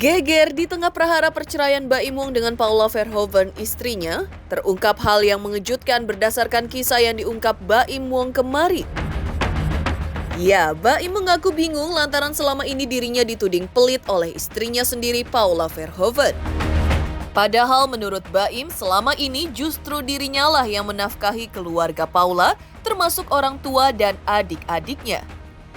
Geger di tengah prahara perceraian Baim Wong dengan Paula Verhoeven, istrinya, terungkap hal yang mengejutkan berdasarkan kisah yang diungkap Baim Wong kemarin. Ya, Baim mengaku bingung lantaran selama ini dirinya dituding pelit oleh istrinya sendiri Paula Verhoeven. Padahal menurut Baim, selama ini justru dirinya lah yang menafkahi keluarga Paula, termasuk orang tua dan adik-adiknya.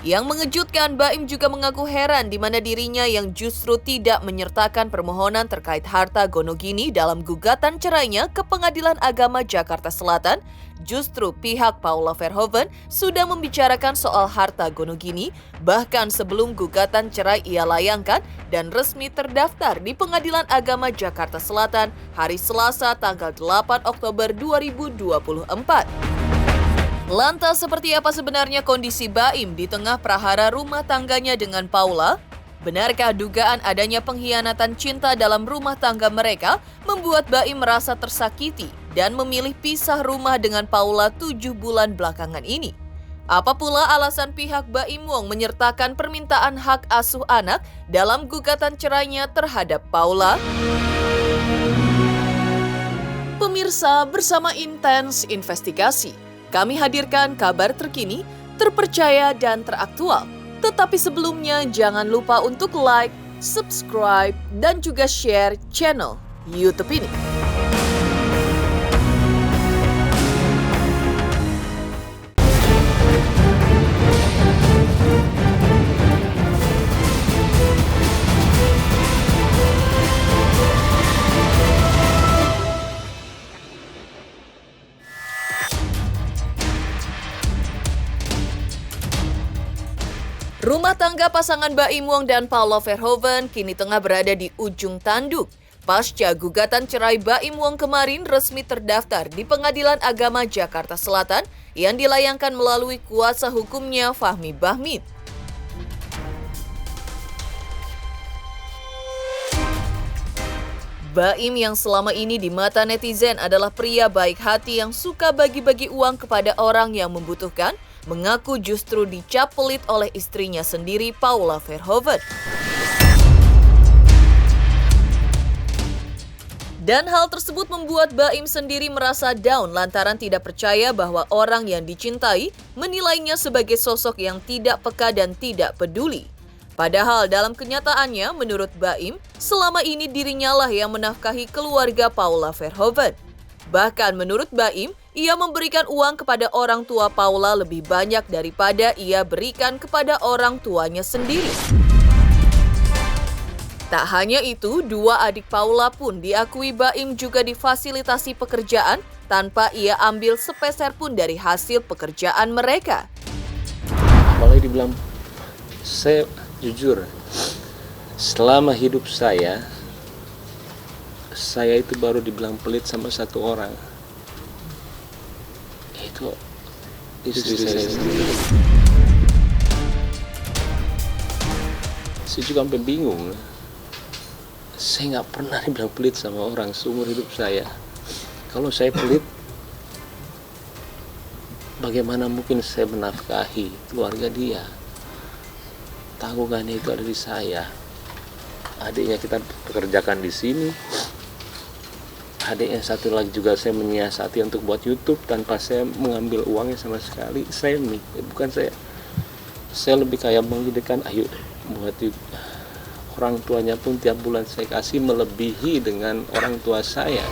Yang mengejutkan, Baim juga mengaku heran di mana dirinya yang justru tidak menyertakan permohonan terkait harta gonogini dalam gugatan cerainya ke Pengadilan Agama Jakarta Selatan. Justru pihak Paula Verhoeven sudah membicarakan soal harta gonogini bahkan sebelum gugatan cerai ia layangkan dan resmi terdaftar di Pengadilan Agama Jakarta Selatan hari Selasa tanggal 8 Oktober 2024. Lantas seperti apa sebenarnya kondisi Baim di tengah prahara rumah tangganya dengan Paula? Benarkah dugaan adanya pengkhianatan cinta dalam rumah tangga mereka membuat Baim merasa tersakiti dan memilih pisah rumah dengan Paula 7 bulan belakangan ini? Apa pula alasan pihak Baim Wong menyertakan permintaan hak asuh anak dalam gugatan cerainya terhadap Paula? Pemirsa, bersama Intens Investigasi, kami hadirkan kabar terkini, terpercaya, dan teraktual. Tetapi sebelumnya jangan lupa untuk like, subscribe, dan juga share channel YouTube ini. Rumah tangga pasangan Baim Wong dan Paula Verhoeven kini tengah berada di ujung tanduk. Pasca gugatan cerai Baim Wong kemarin resmi terdaftar di Pengadilan Agama Jakarta Selatan yang dilayangkan melalui kuasa hukumnya Fahmi Bahmid. Baim yang selama ini di mata netizen adalah pria baik hati yang suka bagi-bagi uang kepada orang yang membutuhkan, mengaku justru dicap pelit oleh istrinya sendiri Paula Verhoeven. Dan hal tersebut membuat Baim sendiri merasa down lantaran tidak percaya bahwa orang yang dicintai menilainya sebagai sosok yang tidak peka dan tidak peduli. Padahal dalam kenyataannya menurut Baim, selama ini dirinya lah yang menafkahi keluarga Paula Verhoeven. Bahkan menurut Baim, ia memberikan uang kepada orang tua Paula lebih banyak daripada ia berikan kepada orang tuanya sendiri. Tak hanya itu, dua adik Paula pun diakui Baim juga difasilitasi pekerjaan tanpa ia ambil sepeser pun dari hasil pekerjaan mereka. Kalau dibilang, saya jujur, selama hidup saya itu baru dibilang pelit sama satu orang. Itu istri saya sendiri. Saya juga sampai bingung. Saya nggak pernah dibilang pelit sama orang seumur hidup saya. Kalau saya pelit, bagaimana mungkin saya menafkahi keluarga dia? Tanggungannya itu ada di saya. Adiknya kita pekerjakan di sini. Adiknya satu lagi juga saya menyiasati untuk buat YouTube tanpa saya mengambil uangnya sama sekali. Saya lebih kayak mengidekan, ayo buat YouTube. Orang tuanya pun tiap bulan saya kasih melebihi dengan orang tua saya.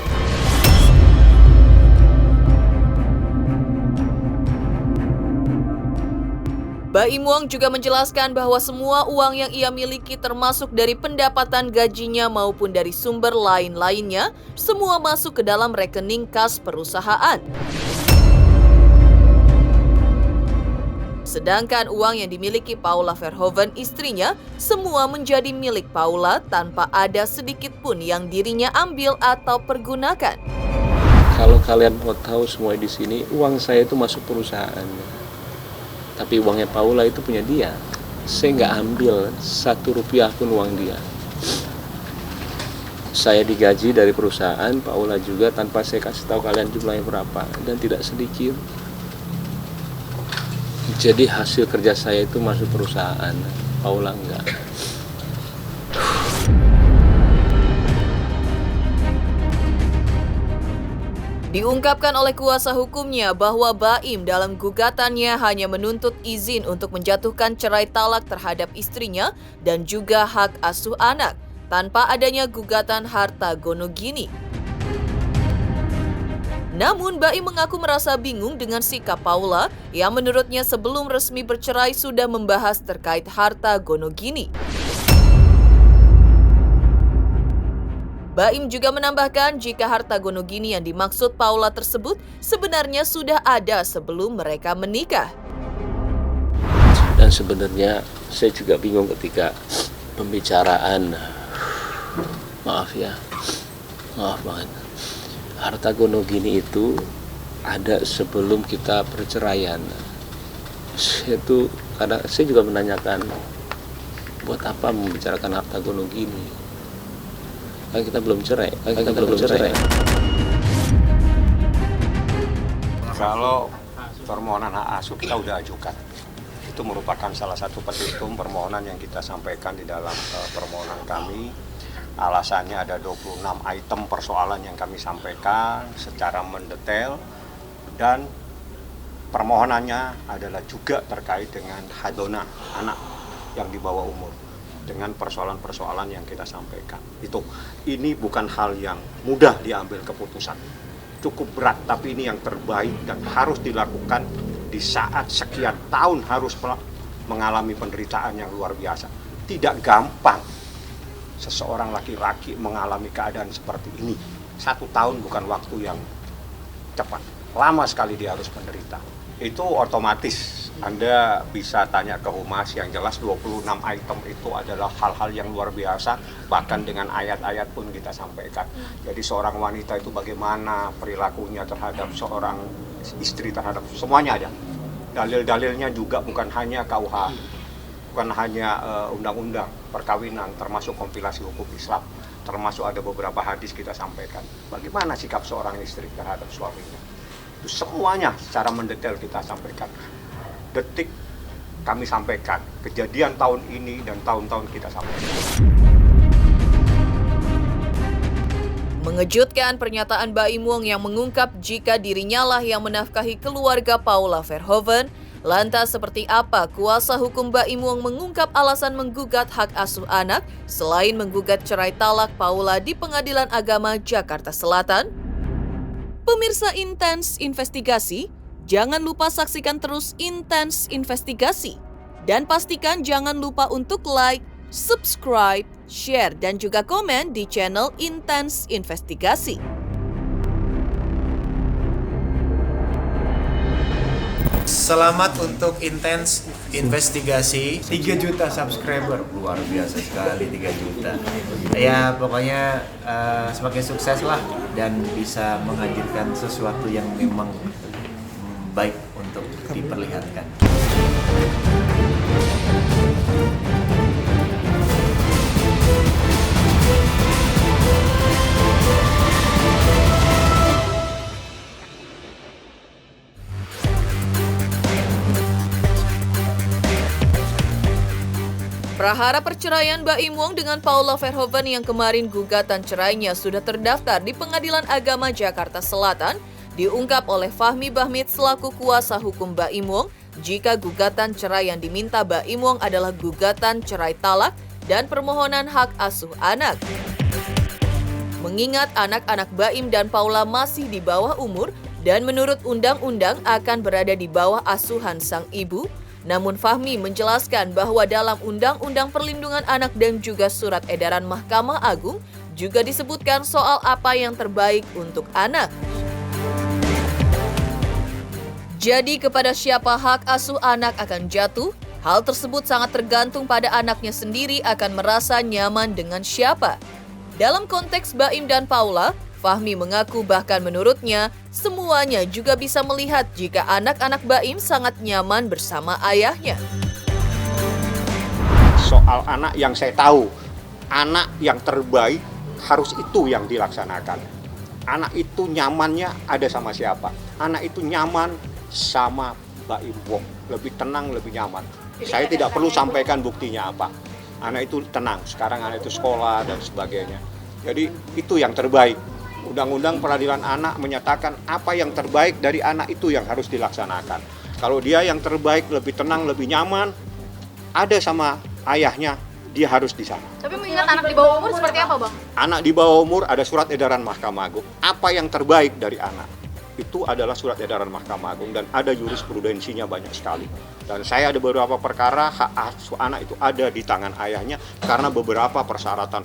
Baim Wong juga menjelaskan bahwa semua uang yang ia miliki termasuk dari pendapatan gajinya maupun dari sumber lain-lainnya, semua masuk ke dalam rekening kas perusahaan. Sedangkan uang yang dimiliki Paula Verhoeven istrinya, semua menjadi milik Paula tanpa ada sedikit pun yang dirinya ambil atau pergunakan. Kalau kalian mau tahu semua di sini, uang saya itu masuk perusahaan. Tapi uangnya Paula itu punya dia. Saya nggak ambil 1 rupiah pun uang dia. Saya digaji dari perusahaan, Paula juga tanpa saya kasih tahu kalian jumlahnya berapa. Dan tidak sedikit. Jadi hasil kerja saya itu masuk perusahaan, Paula enggak. Diungkapkan oleh kuasa hukumnya bahwa Baim dalam gugatannya hanya menuntut izin untuk menjatuhkan cerai talak terhadap istrinya dan juga hak asuh anak, tanpa adanya gugatan harta gonogini. Namun, Baim mengaku merasa bingung dengan sikap Paula yang menurutnya sebelum resmi bercerai sudah membahas terkait harta gonogini. Baim juga menambahkan jika harta gonogini yang dimaksud Paula tersebut sebenarnya sudah ada sebelum mereka menikah. Dan sebenarnya saya juga bingung ketika pembicaraan, maaf banget. Harta gonogini itu ada sebelum kita perceraian. Saya juga menanyakan, buat apa membicarakan harta gonogini? Kan kita belum cerai. Kalau permohonan hak asuh kita udah ajukan, itu merupakan salah satu petitum permohonan yang kita sampaikan di dalam permohonan kami. Alasannya ada 26 item persoalan yang kami sampaikan secara mendetail, dan permohonannya adalah juga terkait dengan hadona, anak yang di bawah umur, dengan persoalan-persoalan yang kita sampaikan. Ini bukan hal yang mudah diambil keputusan. Cukup berat, tapi ini yang terbaik dan harus dilakukan di saat sekian tahun harus mengalami penderitaan yang luar biasa. Tidak gampang seseorang laki-laki mengalami keadaan seperti ini. 1 tahun bukan waktu yang cepat. Lama sekali dia harus menderita. Itu otomatis Anda bisa tanya ke Humas, yang jelas 26 item itu adalah hal-hal yang luar biasa, bahkan dengan ayat-ayat pun kita sampaikan. Jadi seorang wanita itu bagaimana perilakunya terhadap seorang istri, terhadap semuanya ada. Dalil-dalilnya juga bukan hanya KUH, bukan hanya undang-undang perkawinan, termasuk kompilasi hukum Islam, termasuk ada beberapa hadis kita sampaikan. Bagaimana sikap seorang istri terhadap suaminya. Itu semuanya secara mendetail kita sampaikan. Detik kami sampaikan, kejadian tahun ini dan tahun-tahun kita sampaikan. Mengejutkan pernyataan Baim Wong yang mengungkap jika dirinya lah yang menafkahi keluarga Paula Verhoeven. Lantas seperti apa kuasa hukum Baim Wong mengungkap alasan menggugat hak asuh anak selain menggugat cerai talak Paula di Pengadilan Agama Jakarta Selatan? Pemirsa Intens Investigasi, jangan lupa saksikan terus Intens Investigasi. Dan pastikan jangan lupa untuk like, subscribe, share, dan juga komen di channel Intens Investigasi. Selamat untuk Intens Investigasi. 3 juta subscriber, luar biasa sekali 3 juta. Ya pokoknya semakin sukses lah dan bisa menghadirkan sesuatu yang memang baik untuk diperlihatkan. Prahara perceraian Baim Wong dengan Paula Verhoeven yang kemarin gugatan cerainya sudah terdaftar di Pengadilan Agama Jakarta Selatan, diungkap oleh Fahmi Bahmid selaku kuasa hukum Baim Wong jika gugatan cerai yang diminta Baim Wong adalah gugatan cerai talak dan permohonan hak asuh anak. Mengingat anak-anak Baim dan Paula masih di bawah umur dan menurut undang-undang akan berada di bawah asuhan sang ibu, namun Fahmi menjelaskan bahwa dalam Undang-Undang Perlindungan Anak dan juga Surat Edaran Mahkamah Agung juga disebutkan soal apa yang terbaik untuk anak. Jadi kepada siapa hak asuh anak akan jatuh, hal tersebut sangat tergantung pada anaknya sendiri akan merasa nyaman dengan siapa. Dalam konteks Baim dan Paula, Fahmi mengaku bahkan menurutnya semuanya juga bisa melihat jika anak-anak Baim sangat nyaman bersama ayahnya. Soal anak yang saya tahu, anak yang terbaik harus itu yang dilaksanakan. Anak itu nyamannya ada sama siapa? Anak itu nyaman sama Baim Wong, lebih tenang, lebih nyaman. Saya tidak perlu sampaikan buktinya apa. Anak itu tenang, sekarang anak itu sekolah dan sebagainya. Jadi itu yang terbaik. Undang-undang Peradilan Anak menyatakan apa yang terbaik dari anak itu yang harus dilaksanakan. Kalau dia yang terbaik, lebih tenang, lebih nyaman, ada sama ayahnya, dia harus di sana. Tapi mengingat anak di bawah umur seperti apa, Bang? Anak di bawah umur ada surat edaran Mahkamah Agung. Apa yang terbaik dari anak? Itu adalah surat edaran Mahkamah Agung dan ada jurisprudensinya banyak sekali. Dan saya ada beberapa perkara hak asuh anak itu ada di tangan ayahnya karena beberapa persyaratan,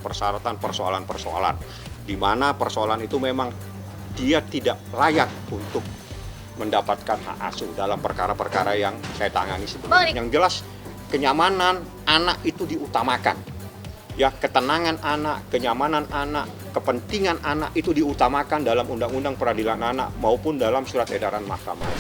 persoalan-persoalan. Di mana persoalan itu memang dia tidak layak untuk mendapatkan hak asuh dalam perkara-perkara yang saya tangani sebelumnya. Yang jelas kenyamanan anak itu diutamakan. Ya, ketenangan anak, kenyamanan anak, kepentingan anak itu diutamakan dalam Undang-Undang Peradilan Anak maupun dalam surat edaran Mahkamah.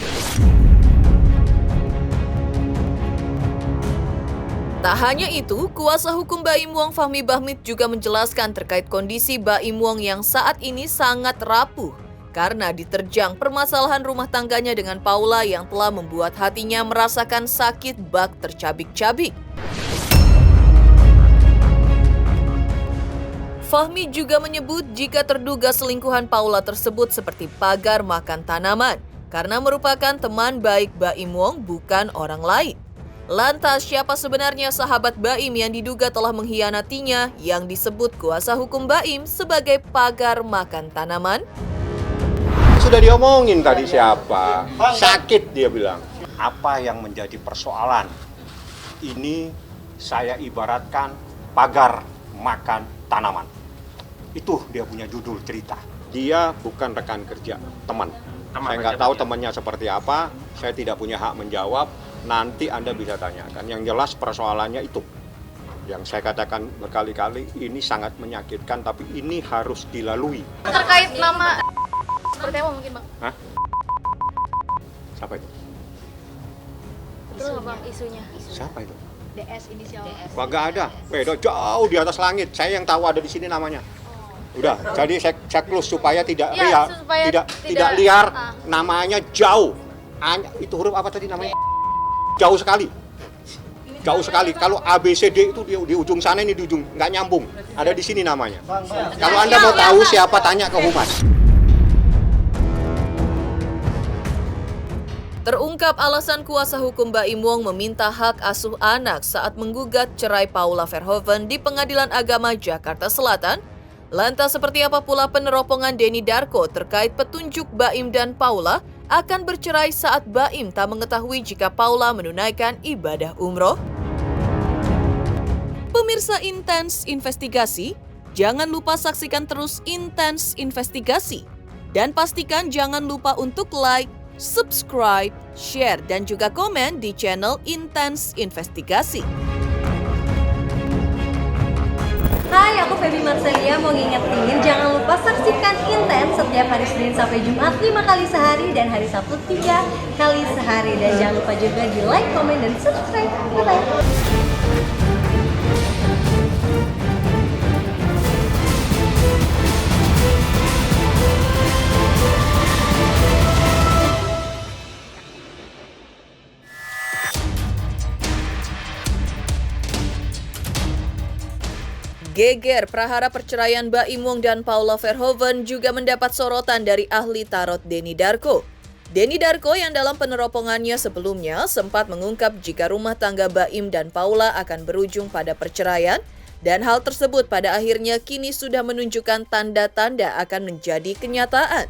Tak hanya itu, kuasa hukum Baim Wong Fahmi Bahmid juga menjelaskan terkait kondisi Baim Wong yang saat ini sangat rapuh karena diterjang permasalahan rumah tangganya dengan Paula yang telah membuat hatinya merasakan sakit bak tercabik-cabik. Fahmi juga menyebut jika terduga selingkuhan Paula tersebut seperti pagar makan tanaman karena merupakan teman baik Baim Wong, bukan orang lain. Lantas siapa sebenarnya sahabat Baim yang diduga telah mengkhianatinya yang disebut kuasa hukum Baim sebagai pagar makan tanaman? Sudah diomongin tadi siapa? Sakit dia bilang. Apa yang menjadi persoalan? Ini saya ibaratkan pagar makan tanaman. Itu dia punya judul cerita. Dia bukan rekan kerja, teman. Saya nggak tahu temannya seperti apa, saya tidak punya hak menjawab, nanti Anda bisa tanyakan. Yang jelas persoalannya itu. Yang saya katakan berkali-kali, ini sangat menyakitkan, tapi ini harus dilalui. Terkait nama seperti apa mungkin, Bang? Hah? Siapa itu? Betul nggak, Bang, isunya? Siapa itu? DS inisial. Wah, nggak ada. Beda jauh di atas langit. Saya yang tahu ada di sini namanya. Udah, jadi saya close supaya tidak Ya, liar, supaya tidak liar. Namanya jauh. Itu huruf apa tadi namanya? Jauh sekali. Jauh sekali. Kalau ABCD itu di ujung sana, ini di ujung, nggak nyambung. Ada di sini namanya. Kalau Anda mau tahu siapa, tanya ke Humas. Terungkap alasan kuasa hukum Baim Wong meminta hak asuh anak saat menggugat cerai Paula Verhoeven di Pengadilan Agama Jakarta Selatan. Lantas seperti apa pula peneropongan Denny Darko terkait petunjuk Baim dan Paula akan bercerai saat Baim tak mengetahui jika Paula menunaikan ibadah umroh? Pemirsa Intens Investigasi, jangan lupa saksikan terus Intens Investigasi. Dan pastikan jangan lupa untuk like, subscribe, share, dan juga komen di channel Intens Investigasi. Hai, aku Feby Marcelia mau ngingetin jangan lupa saksikan Intens setiap hari Senin sampai Jumat 5 kali sehari dan hari Sabtu 3 kali sehari. Dan jangan lupa juga di like, komen, dan subscribe. Bye-bye. Geger prahara perceraian Baim Wong dan Paula Verhoeven juga mendapat sorotan dari ahli tarot Denny Darko. Denny Darko yang dalam peneropongannya sebelumnya sempat mengungkap jika rumah tangga Baim dan Paula akan berujung pada perceraian, dan hal tersebut pada akhirnya kini sudah menunjukkan tanda-tanda akan menjadi kenyataan.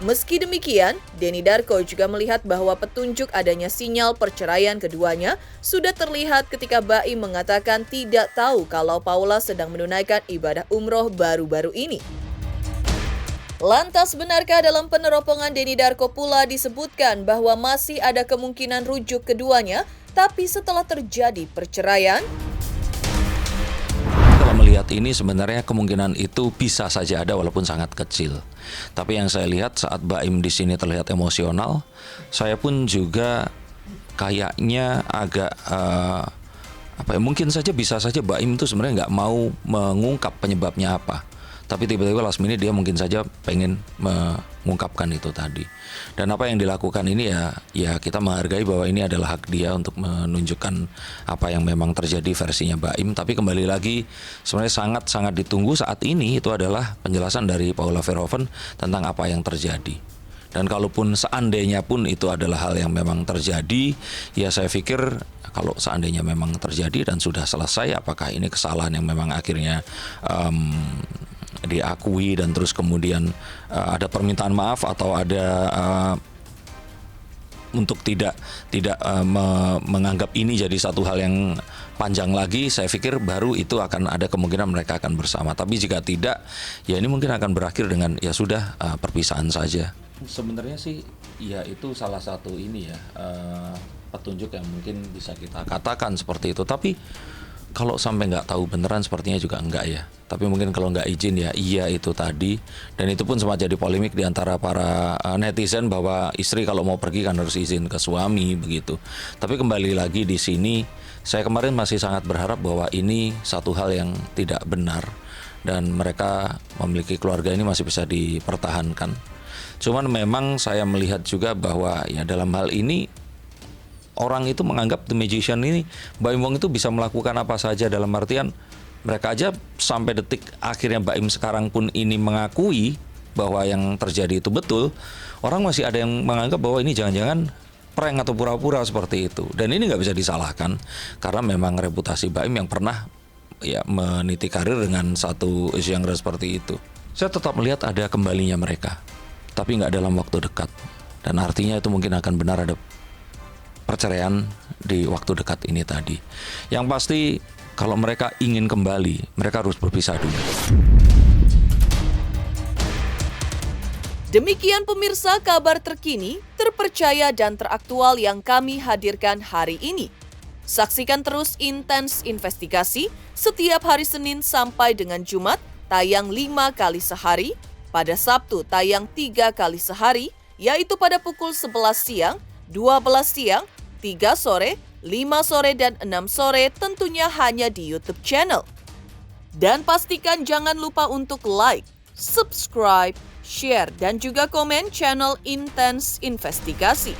Meski demikian, Denny Darko juga melihat bahwa petunjuk adanya sinyal perceraian keduanya sudah terlihat ketika Baim mengatakan tidak tahu kalau Paula sedang menunaikan ibadah umroh baru-baru ini. Lantas benarkah dalam peneropongan Denny Darko pula disebutkan bahwa masih ada kemungkinan rujuk keduanya, tapi setelah terjadi perceraian? Kalau melihat ini sebenarnya kemungkinan itu bisa saja ada walaupun sangat kecil. Tapi yang saya lihat saat Baim di sini terlihat emosional, saya pun juga kayaknya agak mungkin saja bisa saja Baim itu sebenarnya nggak mau mengungkap penyebabnya apa. tapi tiba-tiba last minute dia mungkin saja pengen mengungkapkan itu tadi. Dan apa yang dilakukan ini ya kita menghargai bahwa ini adalah hak dia untuk menunjukkan apa yang memang terjadi versinya Baim. Tapi kembali lagi sebenarnya sangat ditunggu saat ini itu adalah penjelasan dari Paula Verhoeven tentang apa yang terjadi. Dan kalaupun seandainya pun itu adalah hal yang memang terjadi, ya saya pikir kalau seandainya memang terjadi dan sudah selesai, apakah ini kesalahan yang memang akhirnya diakui dan terus kemudian ada permintaan maaf atau ada untuk tidak menganggap ini jadi satu hal yang panjang lagi, saya pikir baru itu akan ada kemungkinan mereka akan bersama. Tapi jika tidak, ya ini mungkin akan berakhir dengan ya sudah perpisahan saja. Sebenarnya sih ya itu salah satu ini ya petunjuk yang mungkin bisa kita katakan seperti itu. Tapi kalau sampai nggak tahu beneran sepertinya juga enggak ya. Tapi mungkin kalau nggak izin ya iya itu tadi. Dan itu pun sempat jadi polemik di antara para netizen bahwa istri kalau mau pergi kan harus izin ke suami begitu. Tapi kembali lagi di sini saya kemarin masih sangat berharap bahwa ini satu hal yang tidak benar dan mereka memiliki keluarga ini masih bisa dipertahankan. Cuman memang saya melihat juga bahwa ya dalam hal ini orang itu menganggap The Magician ini, Baim Wong itu bisa melakukan apa saja, dalam artian mereka aja sampai detik akhirnya Baim sekarang pun ini mengakui bahwa yang terjadi itu betul, orang masih ada yang menganggap bahwa ini jangan-jangan prank atau pura-pura seperti itu. Dan ini nggak bisa disalahkan karena memang reputasi Baim yang pernah ya meniti karir dengan satu genre seperti itu. Saya tetap melihat ada kembalinya mereka, tapi nggak dalam waktu dekat. Dan artinya itu mungkin akan benar ada perceraian di waktu dekat ini tadi. Yang pasti kalau mereka ingin kembali, mereka harus berpisah dulu. Demikian pemirsa kabar terkini, terpercaya dan teraktual yang kami hadirkan hari ini. Saksikan terus Intens Investigasi setiap hari Senin sampai dengan Jumat tayang 5 kali sehari, pada Sabtu tayang 3 kali sehari, yaitu pada pukul 11 siang, 12 siang, 3 sore, 5 sore, dan 6 sore tentunya hanya di YouTube channel. Dan pastikan jangan lupa untuk like, subscribe, share, dan juga komen channel Intens Investigasi.